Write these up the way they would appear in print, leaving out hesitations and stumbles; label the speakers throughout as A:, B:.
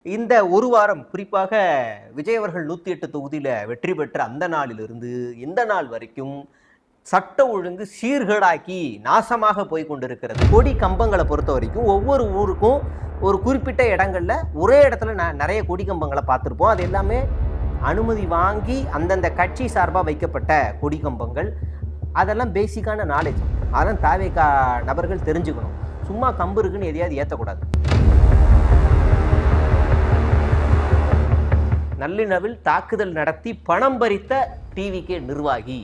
A: இந்த ஒரு வாரம் குறிப்பாக விஜய் அவர்கள் 108 தொகுதியில வெற்றி பெற்ற அந்த நாளிலிருந்து இந்த நாள் வரைக்கும் சட்ட ஒழுங்கு சீர்கேடாக்கி நாசமாக போய் கொண்டிருக்கிறது. கொடி கம்பங்களை பொறுத்த வரைக்கும் ஒவ்வொரு ஊருக்கும் ஒரு குறிப்பிட்ட இடங்கள்ல ஒரே இடத்துல நிறைய கொடி கம்பங்களை பார்த்துருப்போம். அது எல்லாமே அனுமதி வாங்கி அந்தந்த கட்சி சார்பாக வைக்கப்பட்ட கொடி கம்பங்கள். அதெல்லாம் பேசிக்கான நாலேஜ். அதெல்லாம் தாவேகா நபர்கள் தெரிஞ்சுக்கணும். சும்மா கம்பு இருக்குன்னு எதையாவது ஏற்றக்கூடாது. நல்லிணவில் தாக்குதல் நடத்தி பணம் பறித்த டிவிகே நிர்வாகி,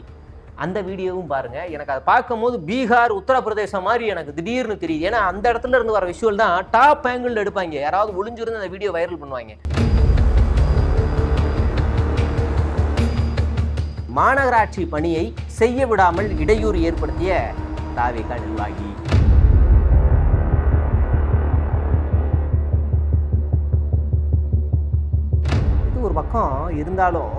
A: அந்த வீடியோவும் பாருங்க. எனக்கு அதை பார்க்கும் போது பீகார் உத்தரப்பிரதேசம் மாதிரி எனக்கு திடீர்னு தெரியுது. ஏன்னா அந்த இடத்துல இருந்து வர விஷுவல் தான் டாப் ஆங்கிள் எடுப்பாங்க. யாராவது ஒளிஞ்சிருந்து அந்த வீடியோ வைரல் பண்ணுவாங்க. மாநகராட்சி பணியை செய்ய விடாமல் இடையூறு ஏற்படுத்திய தாவேகா நிர்வாகி. ஒரு பக்கம் இருந்தாலும்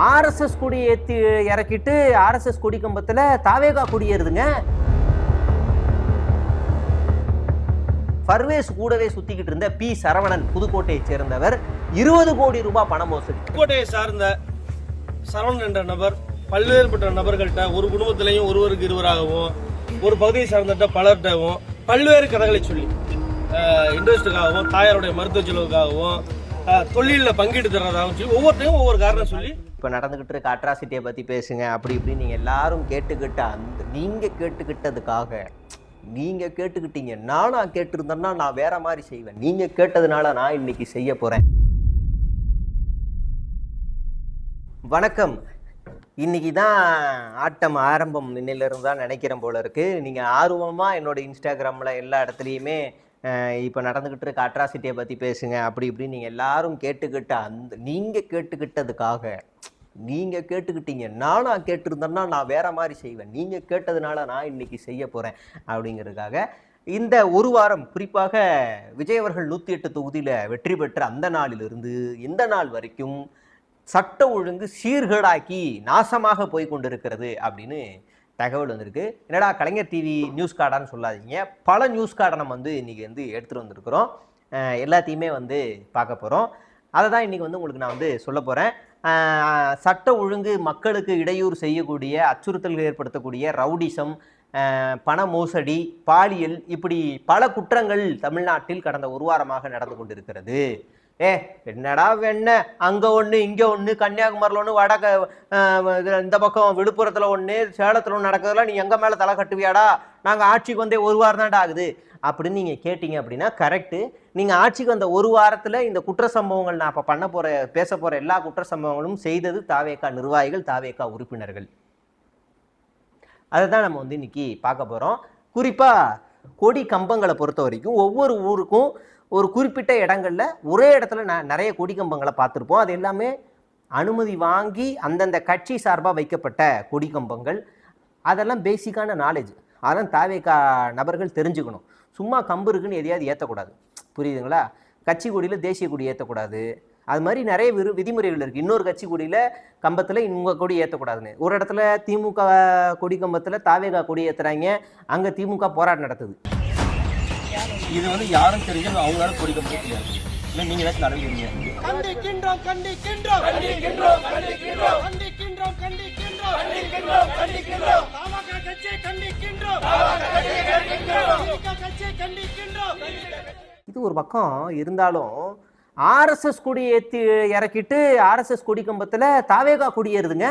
A: ஆர்எஸ்எஸ் கொடி ஏற்றி இறக்கிட்டு ஆர்எஸ்எஸ் கொடி கம்பத்தில் தாவேகா கொடி ஏறுதுங்க. பர்வேஸ் கூடவே சுத்திக்கிட்டு இருந்த பி சரவணன், புதுக்கோட்டையை சேர்ந்தவர், 20 கோடி ரூபாய் பண மோசடி.
B: புதுக்கோட்டையை சார்ந்த சரவணன் என்ற நபர் பல்வேறுபட்ட நபர்கள்ட்ட, ஒரு குடும்பத்திலையும் ஒருவருக்கு இருவராகவும், ஒரு பகுதியை சார்ந்த பலர்கிட்டவும் பல்வேறு கதைகளை சொல்லி இன்ட்ரெஸ்டுக்காகவும், தாயாருடைய மருத்துவ செலவுக்காகவும், தொழிலில் பங்கீடு தர்றதாகவும் சொல்லி ஒவ்வொருத்தையும் ஒவ்வொரு காரணம் சொல்லி
A: இப்போ நடந்துகிட்டு இருக்க அட்ராசிட்டியை பற்றி பேசுங்க அப்படி இப்படி நீங்கள் எல்லாரும் கேட்டுக்கிட்ட நீங்கள் கேட்டுக்கிட்டதுக்காக நீங்கள் கேட்டுக்கிட்டீங்க. நானும் கேட்டிருந்தேன்னா நான் வேற மாதிரி செய்வேன். நீங்கள் கேட்டதுனால நான் இன்னைக்கு செய்ய போகிறேன். வணக்கம். இன்னைக்கு தான் ஆட்டம் ஆரம்பம் இன்னிலிருந்து தான் நினைக்கிறேன் போல இருக்கு. நீங்கள் ஆர்வமாக என்னோட இன்ஸ்டாகிராமில் எல்லா இடத்துலையுமே இப்போ நடந்துக்கிட்டு இருக்க அட்ராசிட்டியை பற்றி பேசுங்க அப்படி இப்படி நீங்கள் எல்லாரும் கேட்டுக்கிட்ட நீங்கள் கேட்டுக்கிட்டதுக்காக நீங்கள் கேட்டுக்கிட்டீங்க. நானும் கேட்டிருந்தேன்னா நான் வேற மாதிரி செய்வேன். நீங்கள் கேட்டதுனால நான் இன்னைக்கு செய்ய போகிறேன் அப்படிங்கிறதுக்காக இந்த ஒரு வாரம் குறிப்பாக விஜய் அவர்கள் 108 தொகுதியில் வெற்றி பெற்ற அந்த நாளிலிருந்து இந்த நாள் வரைக்கும் சட்ட ஒழுங்கு சீர்கேடாக்கி நாசமாக போய் கொண்டிருக்கிறது அப்படின்னு தகவல் வந்திருக்கு. என்னடா கலைஞர் டிவி நியூஸ் கார்டான்னு சொல்லாதீங்க, பல நியூஸ் கார்டை நம்ம இன்னைக்கு எடுத்துகிட்டு வந்திருக்கிறோம். எல்லாத்தையுமே பார்க்க போகிறோம். அதை தான் இன்றைக்கி உங்களுக்கு நான் சொல்ல போகிறேன். சட்ட ஒழுங்கு மக்களுக்கு இடையூறு செய்யக்கூடிய, அச்சுறுத்தல்கள் ஏற்படுத்தக்கூடிய ரவுடிசம், பண மோசடி, பாலியல், இப்படி பல குற்றங்கள் தமிழ்நாட்டில் கடந்த ஒரு வாரமாக நடந்து கொண்டிருக்கிறது. என்னடா வெண்ண, அங்கே ஒன்று இங்கே ஒன்று, கன்னியாகுமரியில் ஒன்று, வடக்க இந்த பக்கம் விழுப்புரத்தில் ஒன்று, சேலத்தில் ஒன்று நடக்கிறதுலாம் நீ எங்கள் மேலே தலை கட்டுவியாடா? நாங்கள் ஆட்சிக்கு வந்தே ஒரு வாரம் தான்டா ஆகுது அப்படின்னு நீங்கள் கேட்டிங்க அப்படின்னா கரெக்டு. நீங்கள் ஆட்சிக்கு வந்த ஒரு வாரத்தில் இந்த குற்ற சம்பவங்கள், நான் இப்போ பேச போகிற எல்லா குற்ற சம்பவங்களும் செய்தது தாவேகா நிர்வாகிகள், தாவேகா உறுப்பினர்கள். அதை தான் நம்ம இன்னைக்கு பார்க்க போகிறோம். குறிப்பாக கொடி கம்பங்களை பொறுத்த வரைக்கும் ஒவ்வொரு ஊருக்கும் ஒரு குறிப்பிட்ட இடங்கள்ல ஒரே இடத்துல நிறைய கொடி கம்பங்களை பார்த்துருப்போம். அது எல்லாமே அனுமதி வாங்கி அந்தந்த கட்சி சார்பாக வைக்கப்பட்ட கொடி கம்பங்கள். அதெல்லாம் பேசிக்கான நாலேஜ். அதெல்லாம் தாவேகா நபர்கள் தெரிஞ்சுக்கணும். சும்மா கம்பு இருக்குன்னு எதையாவது ஏற்றக்கூடாது. புரியுதுங்களா? கட்சி கொடியில் தேசிய கொடி ஏற்றக்கூடாது. அது மாதிரி நிறைய விதிமுறைகள் இருக்குது. இன்னொரு கட்சி கொடியில் கம்பத்தில் உங்கள் கொடி ஏற்றக்கூடாதுன்னு. ஒரு இடத்துல திமுக கொடி கம்பத்தில் தாவேகா கொடி ஏற்றுறாங்க. அங்கே திமுக போராட்டம் நடத்துது.
B: இது யாரும் தெரிஞ்சது அவங்களால கொடிக்க முடியாது. இல்லை நீங்கள் ஏதாச்சும் நடவடிக்கை கண்டிக்கின்றோம் கண்டிக்கின்றோம் கண்டிக்கின்றோம் கண்டிக்கின்றோம் கண்டிக்கின்றோம் கண்டிக்கின்றோம் கண்டிக்கின்றோம் கண்டிக்கின்றோம் தாவேகா கட்சியை கண்டிக்கின்றோம் கட்சியை கண்டிக்கின்றோம்.
A: இது ஒரு பக்கம் இருந்தாலும் ஆர்எஸ்எஸ் கொடி ஏற்றி இறக்கிட்டு ஆர்எஸ்எஸ் கொடி கம்பத்தில் தாவேகா கொடி ஏறுதுங்க.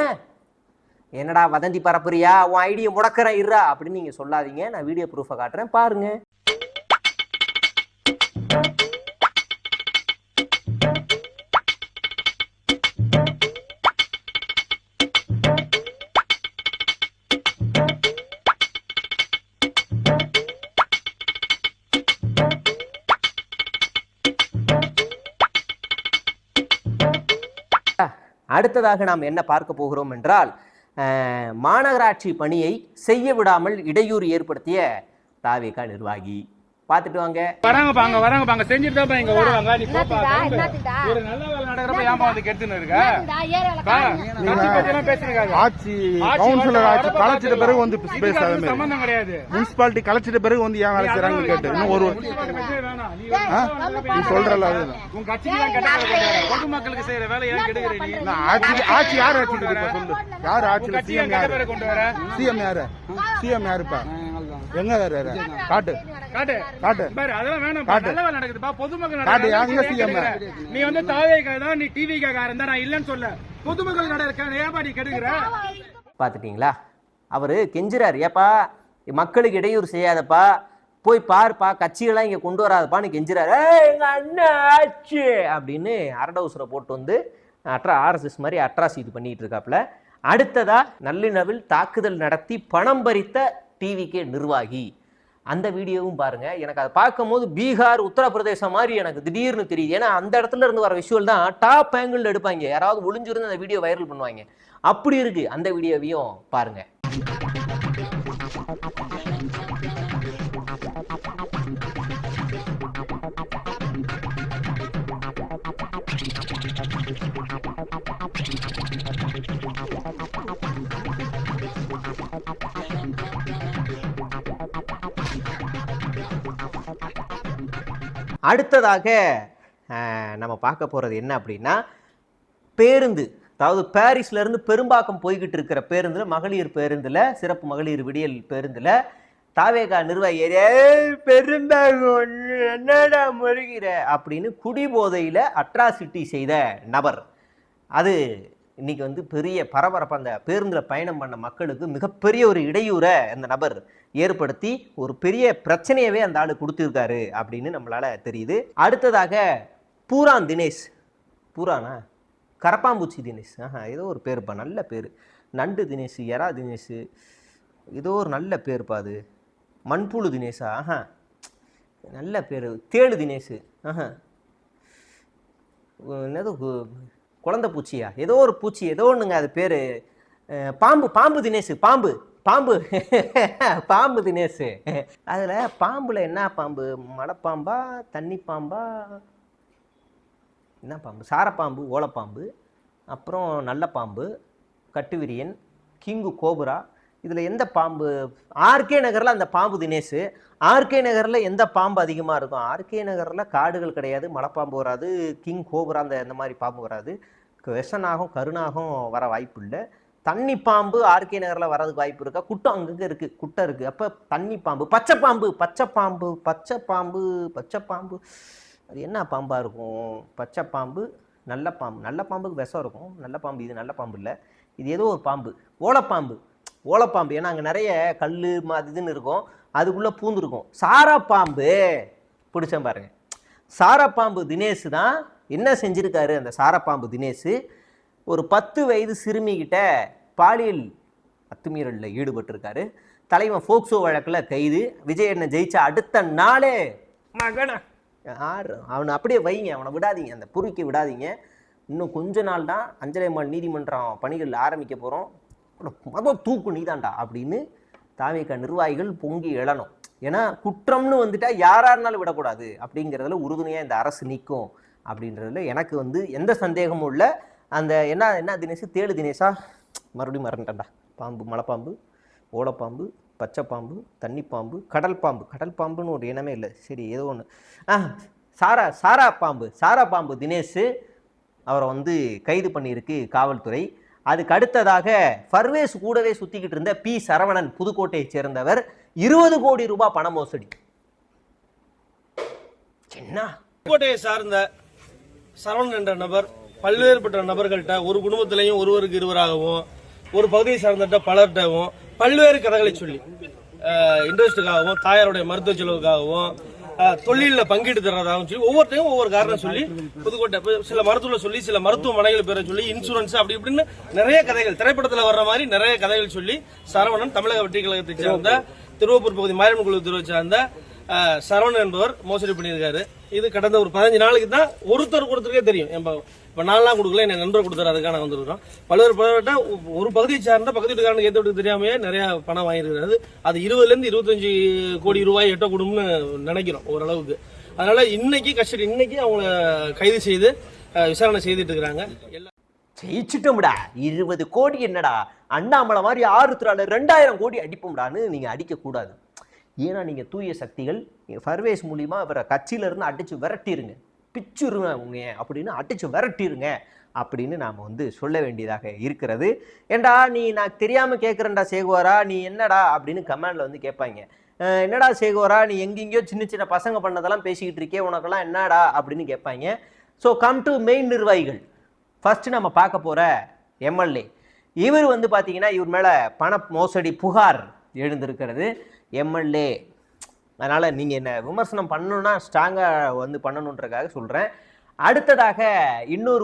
A: என்னடா வதந்தி பரப்புறியா, உன் ஐடியை முடக்கிறேன் இருறா அப்படின்னு நீங்கள் சொல்லாதீங்க. நான் வீடியோ ப்ரூஃபை காட்டுறேன், பாருங்க. அடுத்ததாக நாம் என்ன பார்க்க போகிறோம் என்றால், மாநகராட்சி பணியை செய்ய விடாமல் இடையூறு ஏற்படுத்திய தாவேகா நிர்வாகி. பாத்துட்டு வாங்க.
C: வராங்க செஞ்சுட்டு தான் இங்க வருவாங்க. நீ போப்பா. ஒரு நல்ல வேலை நடக்கிறப்ப ஏமா வந்து கெடுத்துன்னு இருக்க?
D: ஆட்சி கவுன்சிலர் ஆட்சி கலைச்சிட்ட பிறகு வந்து பேசாத
C: சம்பந்தம் கிடையாது.
D: முனிசிபாலிட்டி கலைச்சிட்ட பிறகு வந்து ஏன் வேலை செய்யறாங்கன்னு கேட்டு இன்னும் ஒரு நீ சொல்றல
C: உன் கட்சிக்கு தான் கெட்ட பொதுமக்களுக்கு செய்யற வேலை ஏன் கெடுக்கிறீங்க?
D: ஆட்சி யார் ஆட்சி சொல்லு, யார் ஆட்சியில சிஎம் யாரு? சிஎம் யாரு? சிஎம் யாருப்பா? எங்க வேற காட்டு
C: காட்டு
D: காட்டு
C: பாரு, அதெல்லாம் வேணாம். நல்ல வேலை நடக்குதுப்பா, பொதுமக்கள்
D: காட்டு எங்க சிஎம்?
C: நீ வந்து தாவேக்காக தான், நீ டிவிக்காக இருந்தா நான் இல்லன்னு சொல்ல. பொதுமக்கள் நடக்க ஏப்பா நீ கெடுக்கிற?
A: பாத்துட்டீங்களா? அவரு கெஞ்சுறாரு, ஏப்பா மக்களுக்கு இடையூறு செய்யாதப்பா, போய் பாருப்பா, கட்சிகள்லாம் இங்க கொண்டு வராதப்பான்னு கெஞ்சுறாரு. எங்க அண்ணன் ஆச்சு அப்படின்னு அரடவுசரை போட்டு வந்து RSS மாதிரி அட்ராசிட்டி பண்ணிட்டு இருக்காப்புல. அடுத்ததா நள்ளிரவில் தாக்குதல் நடத்தி பணம் பறித்த டிவிகே நிர்வாகி, அந்த வீடியோவும் பாருங்க. எனக்கு அதை பார்க்கும்போது பீகார் உத்தரப்பிரதேசம் மாதிரி எனக்கு திடீர்னு தெரியுது. ஏன்னா அந்த இடத்துல இருந்து வர விஷுவல் தான் டாப் ஆங்கிள் எடுப்பாங்க, யாராவது ஒளிஞ்சிருந்து அந்த வீடியோ வைரல் பண்ணுவாங்க. அப்படி இருக்கு. அந்த வீடியோவையும் பாருங்க. அடுத்ததாக நம்ம பார்க்க போகிறது என்ன அப்படின்னா, பேருந்து, அதாவது பாரிஸ்ல இருந்து பெரும்பாக்கம் போய்கிட்டு இருக்கிற பேருந்தில், மகளிர் பேருந்தில், சிறப்பு மகளிர் விடியல் பேருந்தில் தாவேகா நிர்வாகி பெரும்பாக்கம் என்னடா முருகிற அப்படின்னு குடிபோதையில் அட்ராசிட்டி செய்த நபர். அது இன்னைக்கு வந்து பெரிய பரபரப்பு. அந்த பேருந்தில் பயணம் பண்ண மக்களுக்கு மிகப்பெரிய ஒரு இடையூறை அந்த நபர் ஏற்படுத்தி ஒரு பெரிய பிரச்சனையவே அந்த ஆளு கொடுத்துருக்காரு அப்படின்னு நம்மளால தெரியுது. அடுத்ததாக பூரான் தினேஷ், பூரானா கரப்பாம்பூச்சி தினேஷ், ஏதோ ஒரு பேருப்பா, நல்ல பேர். நண்டு தினேஷ், எறா தினேஷ், ஏதோ ஒரு நல்ல பேருப்பா. அது மண்புழு தினேஷா? நல்ல பேர். தேளு தினேஷ், என்னது குழந்தை பூச்சியா, ஏதோ ஒரு பூச்சி, ஏதோ ஒன்றுங்க அது பேர். பாம்பு, பாம்பு தினேஷ், பாம்பு பாம்பு பாம்பு தினேஷ். அதில் பாம்பில் என்ன பாம்பு? மலைப்பாம்பா, தண்ணி பாம்பா, என்ன பாம்பு? சாரப்பாம்பு, ஓலப்பாம்பு, அப்புறம் நல்ல பாம்பு, கட்டுவிரியன், கிங்கு கோபுரா. இதில் எந்த பாம்பு? ஆர்கே நகரில் அந்த பாம்பு தினேஷ். ஆர்கே நகரில் எந்த பாம்பு அதிகமாக இருக்கும்? ஆர்கே நகரில் காடுகள் கிடையாது, மலைப்பாம்பு வராது, கிங் கோபுரா அந்த மாதிரி பாம்பு வராது. விஷநாகம், கருநாகம் வர வாய்ப்பு இல்லை. தண்ணி பாம்பு ஆர்கே நகரில் வரதுக்கு வாய்ப்பு இருக்கா? குட்டம் அங்கங்கே இருக்குது, குட்டை இருக்குது. அப்போ தண்ணி பாம்பு. பச்சை பாம்பு, பச்சை பாம்பு, பச்சை பாம்பு, பச்சை பாம்பு, அது என்ன பாம்பாக இருக்கும்? பச்சை பாம்பு, நல்ல பாம்பு. நல்ல பாம்புக்கு விஷம் இருக்கும், நல்ல பாம்பு. இது நல்ல பாம்பு இல்லை, இது ஏதோ ஒரு பாம்பு. ஓலப்பாம்பு, ஓலப்பாம்பு. ஏன்னா அங்கே நிறைய கல் இதுன்னு இருக்கும், அதுக்குள்ளே பூந்துருக்கும். சாரப்பாம்பு பிடிச்சேன் பாருங்க. சாரப்பாம்பு தினேஷ் தான் என்ன செஞ்சுருக்காரு? அந்த சாரப்பாம்பு தினேஷ் ஒரு 10 வயது சிறுமிகிட்ட பாலியல் அத்துமீறலில் ஈடுபட்டிருக்காரு. தலைவன் போக்சோ வழக்கில் கைது. விஜய் என்ன ஜெயிச்சா அடுத்த நாளே மகனா அவனை அப்படியே வைங்க, அவனை விடாதீங்க, அந்த பொறுக்கி விடாதீங்க. இன்னும் கொஞ்ச நாள் தான் அஞ்சலைமாள் நீதிமன்றம் பணிகள் ஆரம்பிக்க போகிறோம், மதம் தூக்கு நீதாண்டா அப்படின்னு தாவேகா நிர்வாகிகள் பொங்கி எழணும். ஏன்னா குற்றம்னு வந்துட்டா யாராக இருந்தாலும் விடக்கூடாது அப்படிங்கிறதுல உறுதுணையாக இந்த அரசு நிற்கும் அப்படின்றதுல எனக்கு வந்து எந்த சந்தேகமும் இல்லை. அந்த என்ன தினேஷ்? தேளு தினேஷா? மறுபடியும் மறந்துட்டேன்டா. பாம்பு, மலைப்பாம்பு, ஓலப்பாம்பு, பச்சை பாம்பு, தண்ணி பாம்பு, கடல் பாம்பு. கடல் பாம்புன்னு ஒரு இனமே இல்லை, சரி ஏதோ ஒன்று. சாரா பாம்பு, சாரா பாம்பு தினேஷ் அவரை வந்து கைது பண்ணியிருக்கு காவல்துறை. அதுக்கு அடுத்ததாக ஃபர்வேஸ் கூடவே சுற்றிக்கிட்டு இருந்த பி சரவணன், புதுக்கோட்டையை சேர்ந்தவர், 20 கோடி ரூபாய் பண மோசடி. என்ன?
B: புதுக்கோட்டையை சார்ந்த சரவணன் என்ற நபர் பல்வேறுபட்ட நபர்கள்ட்ட, ஒரு குடும்பத்திலையும் ஒருவருக்கு இருவராகவும், ஒரு பகுதியை சார்ந்த பலர்கிட்டவும் பல்வேறு கதைகளை சொல்லி இன்ட்ரெஸ்டுக்காகவும், தாயாருடைய மருத்துவ செலவுக்காகவும், தொழிலில் பங்கீடு தர்றதாகவும் சொல்லி ஒவ்வொருத்தையும் ஒவ்வொரு காரணம் சொல்லி புதுக்கோட்டை சில மருத்துவ சொல்லி, சில மருத்துவமனைகள் பேரை சொல்லி, இன்சூரன்ஸ் அப்படி இப்படின்னு நிறைய கதைகள், திரைப்படத்தில் வர்ற மாதிரி நிறைய கதைகள் சொல்லி சரவணன் தமிழக வெற்றி கழகத்தை சேர்ந்த திருவப்பூர் பகுதி மாரியம்மன் குழு தெருவை சார்ந்த சரவணன் என்பவர் மோசடி பண்ணியிருக்காரு. இது கடந்த ஒரு 15 நாளைக்கு தான் ஒருத்தருக்கே தெரியும். இப்போ நான்லாம் கொடுக்கல, என் நண்பர் கொடுத்தாரு, அதுக்காக நான் வந்துருக்கோம். பல்வேறு ஒரு பகுதியை சார்ந்த பக்கத்து வீட்டுக்காரனுக்கு ஏற்ற வீட்டுக்கு தெரியாமையே நிறைய பணம் வாங்கிருக்கிறது. அது 20 to 25 கோடி ரூபாய் எட்டக்கூடும்னு நினைக்கிறோம் ஓரளவுக்கு. அதனால இன்னைக்கு கஸ்டடி, இன்னைக்கு அவங்கள கைது செய்து விசாரணை செய்துட்டு இருக்கிறாங்க.
A: ஜெயிச்சுட்டோம்டா. 20 கோடி என்னடா, அண்ணாமலை மாதிரி ஆறுத்துறால 2000 கோடி அடிப்போம்டான்னு நீங்க அடிக்க கூடாது. ஏன்னா நீங்க தூய சக்திகள் ஃபர்வேஸ் மூலியமா இவரை கட்சியில இருந்து அடிச்சு விரட்டிருங்க, பிச்சுருங்க அவங்க அப்படின்னு அடிச்சு விரட்டிருங்க அப்படின்னு நாம வந்து சொல்ல வேண்டியதாக இருக்கிறது. ஏண்டா நீ நான் தெரியாம கேட்குறேன்டா சேகுவாரா, நீ என்னடா அப்படின்னு கமெண்ட்ல வந்து கேட்பாங்க. என்னடா சேகுவாரா, நீ எங்கெங்கயோ சின்ன சின்ன பசங்க பண்ணதெல்லாம் பேசிக்கிட்டு இருக்கே, உனக்கெல்லாம் என்னடா அப்படின்னு கேட்பாங்க. ஸோ கம் டு மெயின் நிர்வாகிகள். ஃபர்ஸ்ட் நம்ம பார்க்க போற எம்எல்ஏ. இவர் வந்து பார்த்தீங்கன்னா இவர் மேலே பண மோசடி புகார் எழுந்திருக்கிறது. எம்எல்ஏ, அதனால் நீங்கள் என்ன விமர்சனம் பண்ணணுன்னா ஸ்ட்ராங்காக வந்து பண்ணணுன்றக்காக சொல்கிறேன். அடுத்ததாக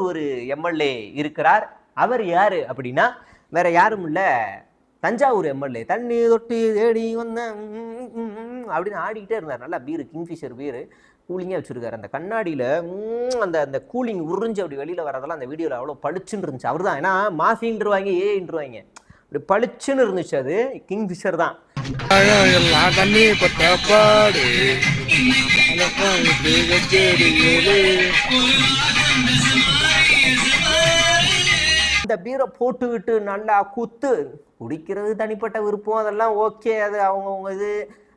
A: ஒரு எம்எல்ஏ இருக்கிறார். அவர் யார் அப்படின்னா வேற யாரும் இல்லை, தஞ்சாவூர் எம்எல்ஏ. தண்ணி தொட்டி தேடி வந்த அப்படின்னு ஆடிக்கிட்டே இருந்தார். நல்லா பீரு, கிங்ஃபிஷர் பீரு கூலிங்காக வச்சுருக்காரு. அந்த கண்ணாடியில் அந்த அந்த கூலிங் உறிஞ்சு அப்படி வெளியில் வரதெல்லாம் அந்த வீடியோவில் அவ்வளோ பளிச்சுன்னு இருந்துச்சு. அவர் தான், ஏன்னா மாஃபின்றுவாங்க, ஏன்றுவாங்க, அப்படி பளிச்சுன்னு இருந்துச்சு. அது கிங்ஃபிஷர் தான். இந்த பீரை போட்டுக்கிட்டு நல்லா குத்து குடிக்கிறது தனிப்பட்ட விருப்பம், அதெல்லாம் ஓகே, அது அவங்கவுங்க இது.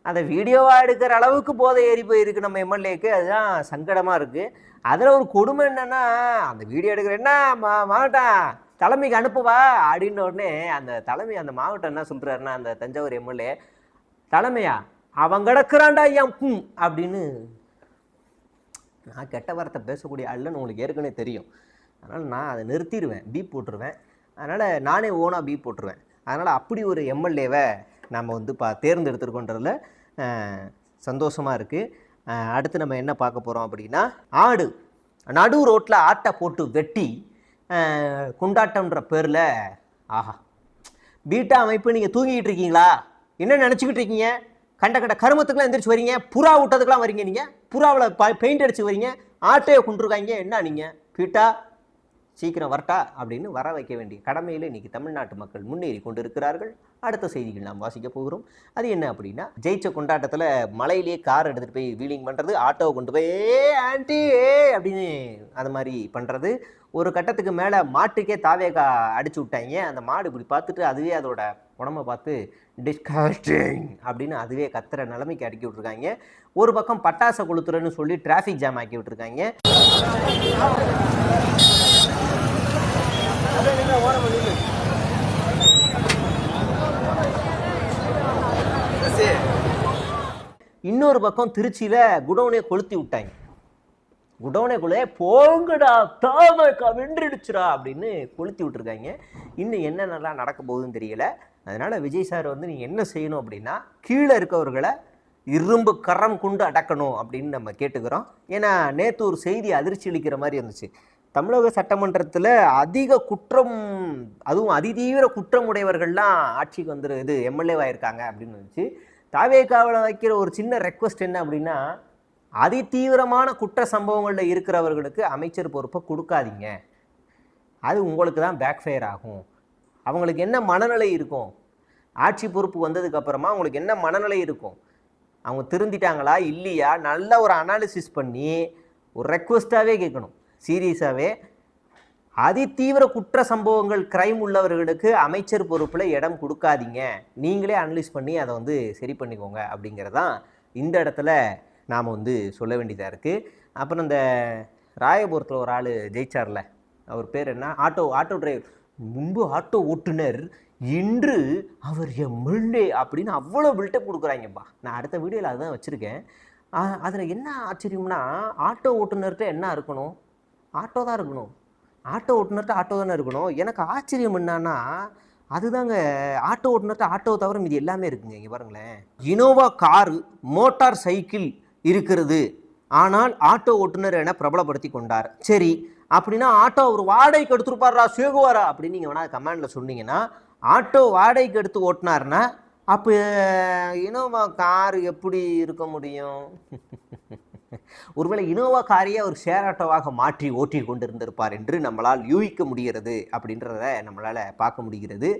A: அந்த வீடியோவாக எடுக்கிற அளவுக்கு போதை ஏறி போயிருக்கு நம்ம எம்எல்ஏக்கு. அதுதான் சங்கடமாக இருக்குது. அதில் ஒரு கொடுமை என்னன்னா, அந்த வீடியோ எடுக்கிற என்ன மாவட்டம் தலைமைக்கு அனுப்புவா அப்படின்ன உடனே அந்த தலைமை, அந்த மாவட்டம் என்ன சொல்கிறாருன்னா, அந்த தஞ்சாவூர் எம்எல்ஏ தலைமையா அவன் கிடக்குறான்டா என் அப்படின்னு. நான் கெட்ட வார்த்தை பேசக்கூடிய ஆளுன்னு உங்களுக்கு ஏற்கனவே தெரியும். அதனால் நான் அதை நிறுத்திடுவேன், பீப் போட்டுருவேன். அதனால் நானே ஓனாக பீப் போட்டுருவேன். அதனால் அப்படி ஒரு எம்எல்ஏவை நம்ம வந்து தேர்ந்தெடுத்துருக்கோன்றதில் சந்தோஷமாக இருக்குது. அடுத்து நம்ம என்ன பார்க்க போகிறோம் அப்படின்னா, ஆடு நடு ரோட்டில் ஆட்டை போட்டு வெட்டி கொண்டாட்டம்ன்ற பேரில், ஆஹா பீட்டா அமைப்பு, நீங்கள் தூங்கிக்கிட்டு இருக்கீங்களா, என்ன நினச்சிக்கிட்டு இருக்கீங்க, கண்ட கண்ட கருமத்துக்குலாம் எந்திரிச்சு வரீங்க, புறா விட்டதுக்கெலாம் வரீங்க, நீங்கள் புறாவில் பெயிண்ட் அடிச்சு வரீங்க, ஆட்டையை கொண்டுருக்காங்க, என்ன நீங்கள் பீட்டா சீக்கிரம் வரட்டா அப்படின்னு வர வைக்க வேண்டிய கடமையில் இன்றைக்கி தமிழ்நாட்டு மக்கள் முன்னேறி கொண்டு இருக்கிறார்கள். அடுத்த செய்திகள் நாம் வாசிக்க போகிறோம். அது என்ன அப்படின்னா, ஜெயிச்ச கொண்டாட்டத்தில் மலையிலேயே கார் எடுத்துகிட்டு போய் வீலிங் பண்ணுறது, ஆட்டோவை கொண்டு போய் ஆன்டி அப்படின்னு அது மாதிரி பண்ணுறது. ஒரு கட்டத்துக்கு மேலே மாட்டுக்கே தாவேக்கா அடிச்சு விட்டாங்க. அந்த மாடு இப்படி பார்த்துட்டு அதுவே அதோட உடம்பை பார்த்து டிஸ்கஸ்டிங் அப்படின்னு அதுவே கத்துற நிலைமைக்கு அடிக்கி விட்ருக்காங்க. ஒரு பக்கம் பட்டாசை கொளுத்துறன்னு சொல்லி டிராஃபிக் ஜாம் ஆக்கி விட்டுருக்காங்க. இன்னொரு பக்கம் திருச்சியில குடோனே கொளுத்தி விட்டாங்க. குடோனேக்குள்ளே போங்கடா தாமக்கா வென்றுடுச்சுடா அப்படின்னு கொளுத்தி விட்டுருக்காங்க. இன்னும் என்னென்னலாம் நடக்க போகுதுன்னு தெரியல. அதனால விஜய் சார் வந்து நீங்கள் என்ன செய்யணும் அப்படின்னா, கீழே இருக்கவர்களை இரும்பு கரம் கொண்டு அடக்கணும் அப்படின்னு நம்ம கேட்டுக்கிறோம். ஏன்னா நேற்று ஒரு செய்தி அதிர்ச்சி அளிக்கிற மாதிரி இருந்துச்சு. தமிழக சட்டமன்றத்தில் அதிக குற்றம், அதுவும் அதிதீவிர குற்றமுடையவர்கள்லாம் ஆட்சிக்கு இது எம்எல்ஏவாயிருக்காங்க அப்படின்னு இருந்துச்சு. தாவேக்காவில் வைக்கிற ஒரு சின்ன ரெக்வஸ்ட் என்ன அப்படின்னா, அதிதீவிரமான குற்ற சம்பவங்களில் இருக்கிறவர்களுக்கு அமைச்சர் பொறுப்பை கொடுக்காதீங்க, அது உங்களுக்கு தான் பேக்ஃபயர் ஆகும். அவங்களுக்கு என்ன மனநிலை இருக்கும், ஆட்சி பொறுப்பு வந்ததுக்கப்புறமா அவங்களுக்கு என்ன மனநிலை இருக்கும், அவங்க திருந்திட்டாங்களா இல்லையா, நல்ல ஒரு அனாலிசிஸ் பண்ணி ஒரு ரெக்வஸ்ட்டாகவே கேட்கணும், சீரியஸாகவே. அதிதீவிர குற்ற சம்பவங்கள் கிரைம் உள்ளவர்களுக்கு அமைச்சர் பொறுப்பில் இடம் கொடுக்காதீங்க, நீங்களே அனலைஸ் பண்ணி அதை வந்து சரி பண்ணிக்கோங்க அப்படிங்கிறதான் இந்த இடத்துல நாம் வந்து சொல்ல வேண்டியதாக இருக்குது. அப்புறம் இந்த ராயபுரத்தில் ஒரு ஆள் ஜெயிச்சார்ல, அவர் பேர் என்ன, ஆட்டோ டிரைவர், முன்பு ஆட்டோ ஓட்டுநர், இன்று அவர் எம்எல்ஏ அப்படின்னு அவ்வளோ பில்டப் கொடுக்குறாங்கப்பா. நான் அடுத்த வீடியோவில் அதுதான் வச்சுருக்கேன். அதில் என்ன ஆச்சரியம்னா, ஆட்டோ ஓட்டுநர்கிட்ட என்ன இருக்கணும், ஆட்டோ தான் இருக்கணும், ஆட்டோ ஓட்டுநர்கிட்ட ஆட்டோ தானே இருக்கணும். எனக்கு ஆச்சரியம் என்னன்னா, அதுதாங்க, ஆட்டோ ஓட்டுநர்கிட்ட ஆட்டோ தவிர மீது எல்லாமே இருக்குங்க. இங்கே பாருங்களேன், இனோவா காரு, மோட்டார் சைக்கிள் இருக்கிறது, ஆனால் ஆட்டோ ஓட்டுநர் என பிரபலப்படுத்தி கொண்டார். சரி, அப்படின்னா ஆட்டோ ஒரு வாடகைக்கு எடுத்துருப்பாரா சேகுவாரா அப்படின்னு நீங்கள் வேணா கமெண்டில் சொன்னீங்கன்னா, ஆட்டோ வாடகைக்கு எடுத்து ஓட்டினார்னா அப்போ இனோவா கார் எப்படி இருக்க முடியும்? ஒருவேளை இனோவா காரையே ஒரு ஷேர் ஆட்டோவாக மாற்றி ஓட்டி கொண்டிருந்திருப்பார் என்று நம்மளால் யூகிக்க முடிகிறது அப்படின்றத நம்மளால் பார்க்க முடிகிறது.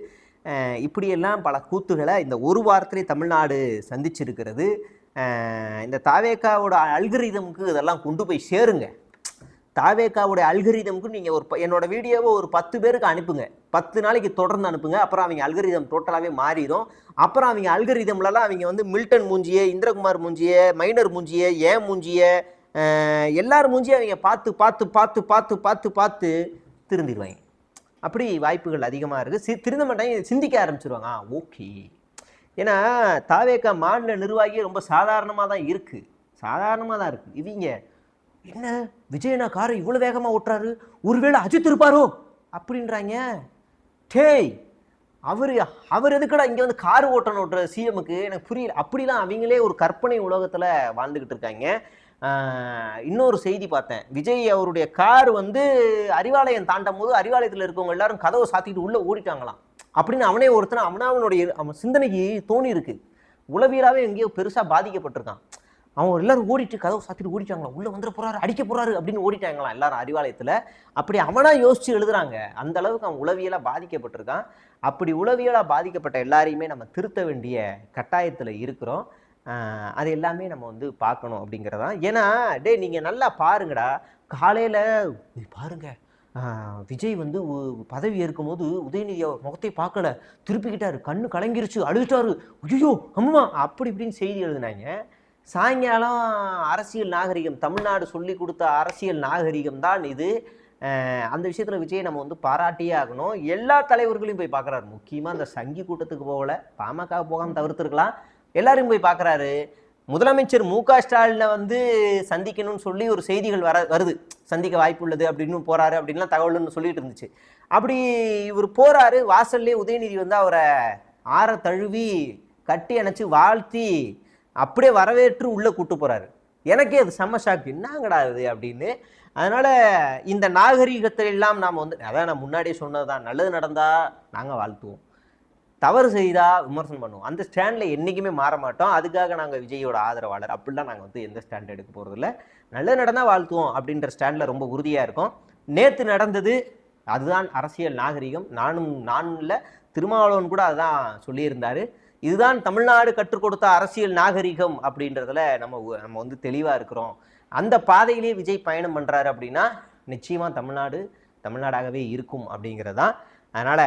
A: இப்படியெல்லாம் பல கூத்துகளை இந்த ஒரு வாரத்திலே தமிழ்நாடு சந்திச்சிருக்கிறது. இந்த தாவேக்காவோட அல்கரிதமுக்கு இதெல்லாம் கொண்டு போய் சேருங்க. தாவேக்காவுடைய அல்கரிதமுக்கு நீங்கள் என்னோட வீடியோவை ஒரு 10 பேருக்கு அனுப்புங்க, 10 நாளைக்கு தொடர்ந்து அனுப்புங்க. அப்புறம் அவங்க அல்கரிதம் டோட்டலாகவே மாறிடும். அப்புறம் அவங்க அல்கரிதம்லலாம் அவங்க வந்து மில்டன் மூஞ்சியை, இந்திரகுமார் மூஞ்சியை, மைனர் மூஞ்சியை, ஏன் மூஞ்சியை, எல்லார் மூஞ்சியை அவங்க பார்த்து பார்த்து பார்த்து பார்த்து பார்த்து பார்த்து திருந்திடுவாங்க. அப்படி வாய்ப்புகள் அதிகமாக இருக்குது. திருந்த மாட்டாங்க, சிந்திக்க ஆரம்பிச்சிருவாங்க. ஓகே, ஏன்னா தாவேக்கா மாநில நிர்வாகியே ரொம்ப சாதாரணமாக தான் இருக்குது, இவங்க என்ன விஜயனா காரை இவ்வளோ வேகமாக ஓட்டுறாரு, ஒருவேளை அஜித் இருப்பாரோ அப்படின்றாங்க. டேய், அவர் எதுக்கடா இங்கே வந்து கார் ஓட்டுற சிஎம்முக்கு எனக்கு புரியல. அப்படிலாம் அவங்களே ஒரு கற்பனை உலகத்தில் வாழ்ந்துக்கிட்டு இருக்காங்க. இன்னொரு செய்தி பார்த்தேன், விஜய் அவருடைய கார் வந்து அறிவாலயம் தாண்டும் போது அறிவாலயத்தில் இருக்கவங்க எல்லாரும் கதவை சாத்திக்கிட்டு உள்ளே ஓடிட்டாங்களாம் அப்படின்னு அவனுடைய சிந்தனைக்கு தோணி இருக்கு. உளவியலாகவே எங்கேயோ பெருசாக பாதிக்கப்பட்டிருக்கான். அவங்க எல்லாரும் ஓடிட்டு கதவை சாத்திட்டு ஓடிட்டாங்களாம், உள்ளே வந்துட போறாரு, அடிக்க போறாரு அப்படின்னு ஓடிட்டாங்களாம் எல்லாரும் அறிவாலயத்தில். அப்படி அவனா யோசிச்சு எழுதுறாங்க. அந்த அளவுக்கு அவன் உளவியலாக பாதிக்கப்பட்டிருக்கான். அப்படி உளவியலாக பாதிக்கப்பட்ட எல்லாரையுமே நம்ம திருத்த வேண்டிய கட்டாயத்தில் இருக்கிறோம். அது எல்லாமே நம்ம வந்து பார்க்கணும் அப்படிங்கிறதான். ஏன்னா நீங்கள் நல்லா பாருங்கடா, காலையில் பாருங்க, விஜய் வந்து பதவி ஏற்கும் போது உதயநிதி அவர் முகத்தை பார்க்கல, திருப்பிக்கிட்டாரு, கண்ணு கலங்கிருச்சு, அழுதுட்டாரு, ஐயோ அம்மா அப்படி இப்படின்னு செய்தி எழுதுனாங்க. சாயங்காலம் அரசியல் நாகரிகம், தமிழ்நாடு சொல்லி கொடுத்த அரசியல் நாகரிகம் தான் இது. அந்த விஷயத்தில் விஜய் நம்ம வந்து பாராட்டியே ஆகணும். எல்லா தலைவர்களையும் போய் பார்க்குறாரு. முக்கியமாக அந்த சங்கி கூட்டத்துக்கு போகல, பாமக போகாமல் தவிர்த்துருக்கலாம், எல்லாரையும் போய் பார்க்குறாரு. முதலமைச்சர் மு.க. ஸ்டாலினை வந்து சந்திக்கணும்னு சொல்லி ஒரு செய்திகள் வருது, சந்திக்க வாய்ப்பு உள்ளது அப்படின்னு போகிறாரு அப்படின்லாம் தகவல்னு சொல்லிட்டு இருந்துச்சு. அப்படி இவர் போகிறாரு, வாசல்லே உதயநிதி வந்து அவரை ஆற தழுவி கட்டி அணைச்சி வாழ்த்தி அப்படியே வரவேற்று உள்ளே கூட்டு போகிறாரு. எனக்கே அது செம்ம ஷாக்கு, என்னங்கடா இது அப்படின்னு. அதனால் இந்த நாகரீகத்தை எல்லாம் நாம் வந்து, அதான் நான் முன்னாடியே சொன்னது தான், நல்லது நடந்தால் நாங்கள் வாழ்த்துவோம், தவறு செய்தால் விமர்சனம் பண்ணுவோம். அந்த ஸ்டாண்டில் என்றைக்குமே மாற மாட்டோம். அதுக்காக நாங்கள் விஜயோட ஆதரவாளர் அப்படிலாம் நாங்கள் வந்து எந்த ஸ்டாண்ட் எடுக்க போகிறதில்ல. நல்லது நடந்தால் வாழ்த்துவோம் அப்படின்ற ஸ்டாண்டில் ரொம்ப உறுதியாக இருக்கும். நேற்று நடந்தது அதுதான் அரசியல் நாகரிகம். நானும் இல்லை, திருமாவளவன் கூட அதுதான் சொல்லியிருந்தார். இதுதான் தமிழ்நாடு கற்றுக் கொடுத்த அரசியல் நாகரிகம் அப்படின்றதுல நம்ம வந்து தெளிவாக இருக்கிறோம். அந்த பாதையிலே விஜய் பயணம் பண்ணுறாரு அப்படின்னா நிச்சயமாக தமிழ்நாடாகவே இருக்கும் அப்படிங்கிறதான். அதனால்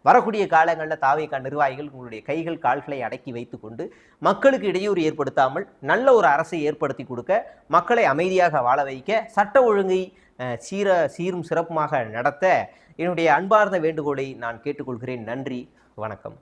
A: வரக்கூடிய காலங்களில் தாவேகா நிர்வாகிகள் உங்களுடைய கைகள் கால்களை அடக்கி வைத்து கொண்டு மக்களுக்கு இடையூறு ஏற்படுத்தாமல் நல்ல ஒரு அரசை ஏற்படுத்தி கொடுக்க, மக்களை அமைதியாக வாழ வைக்க, சட்ட ஒழுங்கை சீரும் சிறப்புமாக நடத்த என்னுடைய அன்பார்ந்த வேண்டுகோளை நான் கேட்டுக்கொள்கிறேன். நன்றி, வணக்கம்.